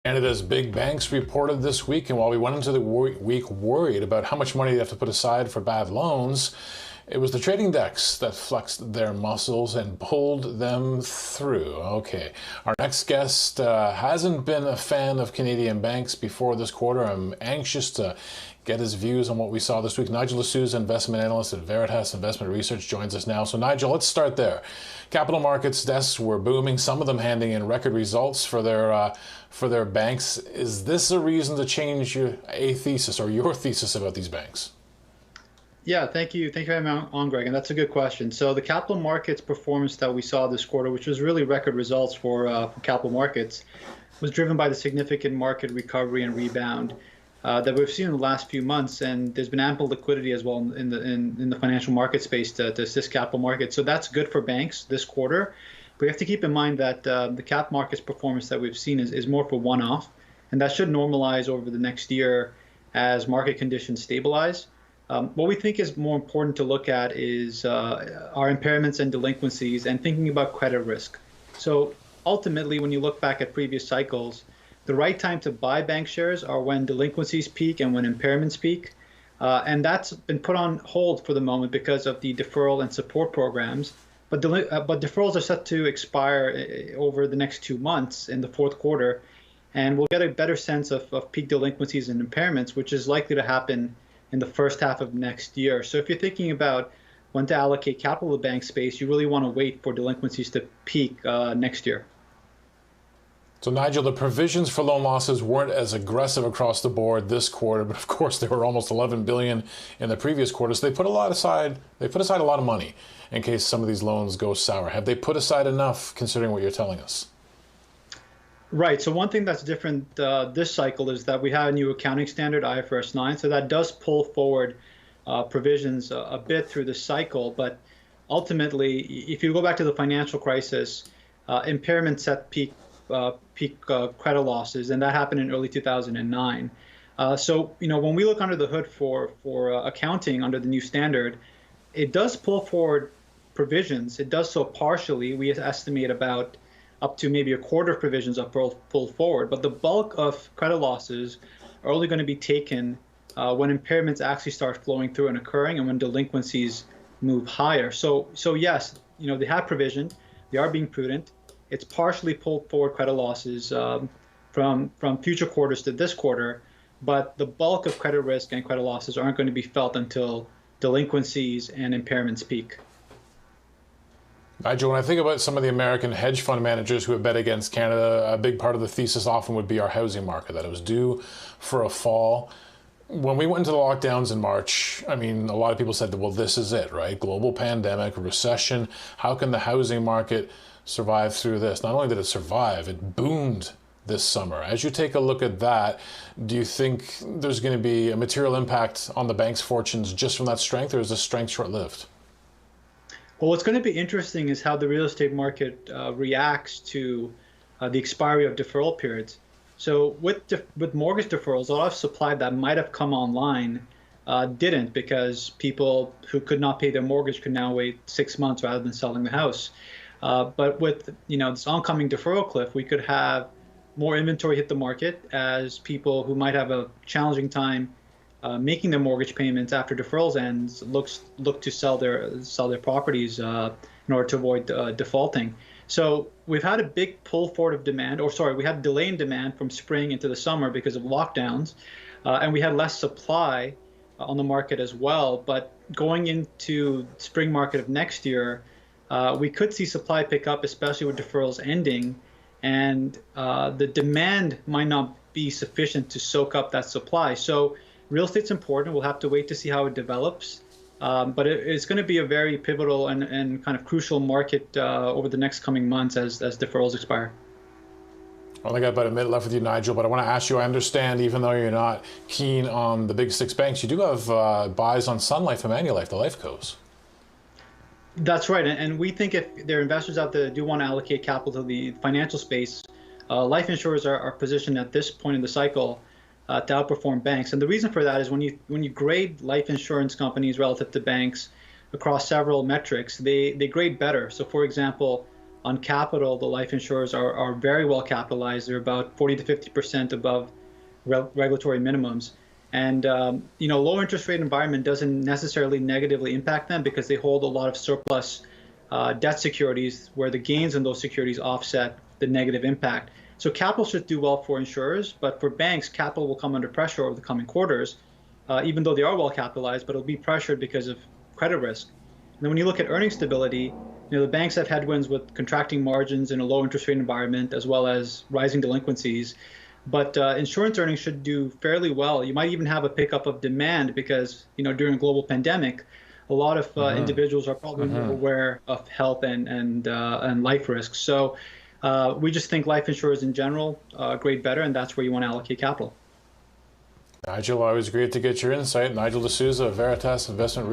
Canada's big banks reported this week, and while we went into the week worried about how much money they have to put aside for bad loans, it was the trading decks that flexed their muscles and pulled them through. Okay, our next guest hasn't been a fan of Canadian banks before this quarter. I'm anxious to get his views on what we saw this week. Nigel D'Souza, investment analyst at Veritas Investment Research, joins us now. So Nigel, let's start there. Capital markets desks were booming, some of them handing in record results for their banks. Is this a reason to change your thesis about these banks? Yeah, thank you. Thank you for having me on, Greg. And that's a good question. So the capital markets performance that we saw this quarter, which was really record results for capital markets, was driven by the significant market recovery and rebound that we've seen in the last few months. And there's been ample liquidity as well in the financial market space to assist capital markets. So that's good for banks this quarter. But we have to keep in mind that the cap markets performance that we've seen is more for one-off, and that should normalize over the next year as market conditions stabilize. What we think is more important to look at is our impairments and delinquencies and thinking about credit risk. So ultimately, when you look back at previous cycles, the right time to buy bank shares are when delinquencies peak and when impairments peak. And that's been put on hold for the moment because of the deferral and support programs. But deferrals are set to expire over the next 2 months in the fourth quarter. And we'll get a better sense of peak delinquencies and impairments, which is likely to happen in the first half of next year. So if you're thinking about when to allocate capital to the bank space, you really want to wait for delinquencies to peak next year. So Nigel, the provisions for loan losses weren't as aggressive across the board this quarter, but of course they were almost $11 billion in the previous quarter. So they put aside a lot of money in case some of these loans go sour. Have they put aside enough, considering what you're telling us? Right. So one thing that's different this cycle is that we have a new accounting standard, IFRS 9. So that does pull forward provisions a bit through the cycle. But ultimately, if you go back to the financial crisis, impairments set peak credit losses, and that happened in early 2009. So when we look under the hood for accounting under the new standard, it does pull forward provisions. It does so partially. We estimate about up to maybe a quarter of provisions are pulled forward. But the bulk of credit losses are only going to be taken when impairments actually start flowing through and occurring and when delinquencies move higher. So yes, they have provisioned. They are being prudent. It's partially pulled forward credit losses from future quarters to this quarter. But the bulk of credit risk and credit losses aren't going to be felt until delinquencies and impairments peak. Nigel, when I think about some of the American hedge fund managers who have bet against Canada, a big part of the thesis often would be our housing market, that it was due for a fall. When we went into the lockdowns in March, I mean, a lot of people said, well, this is it, right? Global pandemic, recession. How can the housing market survive through this? Not only did it survive, it boomed this summer. As you take a look at that, do you think there's going to be a material impact on the bank's fortunes just from that strength, or is the strength short-lived? Well, what's going to be interesting is how the real estate market reacts to the expiry of deferral periods. So with mortgage deferrals, a lot of supply that might have come online didn't, because people who could not pay their mortgage could now wait 6 months rather than selling the house. But with this oncoming deferral cliff, we could have more inventory hit the market as people who might have a challenging time making their mortgage payments after deferrals ends look to sell their properties in order to avoid defaulting. So we've had a big pull forward of demand, we had a delay in demand from spring into the summer because of lockdowns, and we had less supply on the market as well. But going into spring market of next year, we could see supply pick up, especially with deferrals ending, and the demand might not be sufficient to soak up that supply. So real estate's important. We'll have to wait to see how it develops. But it's going to be a very pivotal and kind of crucial market over the next coming months as deferrals expire. I only got about a minute left with you, Nigel, but I want to ask you, I understand even though you're not keen on the big six banks, you do have buys on Sun Life and Manulife, the life cos. That's right. And we think if there are investors out there that do want to allocate capital to the financial space, life insurers are positioned at this point in the cycle to outperform banks. And the reason for that is when you grade life insurance companies relative to banks across several metrics, they grade better. So for example, on capital, the life insurers are very well capitalized. They're about 40 to 50% above regulatory minimums. And low interest rate environment doesn't necessarily negatively impact them because they hold a lot of surplus debt securities where the gains in those securities offset the negative impact. So capital should do well for insurers, but for banks, capital will come under pressure over the coming quarters, even though they are well capitalized, but it'll be pressured because of credit risk. And then when you look at earning stability, the banks have headwinds with contracting margins in a low interest rate environment, as well as rising delinquencies. But insurance earnings should do fairly well. You might even have a pickup of demand because, during a global pandemic, a lot of individuals are probably more aware of health and life risks. So we just think life insurers in general grade better, and that's where you want to allocate capital. Nigel, always great to get your insight. Nigel D'Souza of Veritas Investment Research.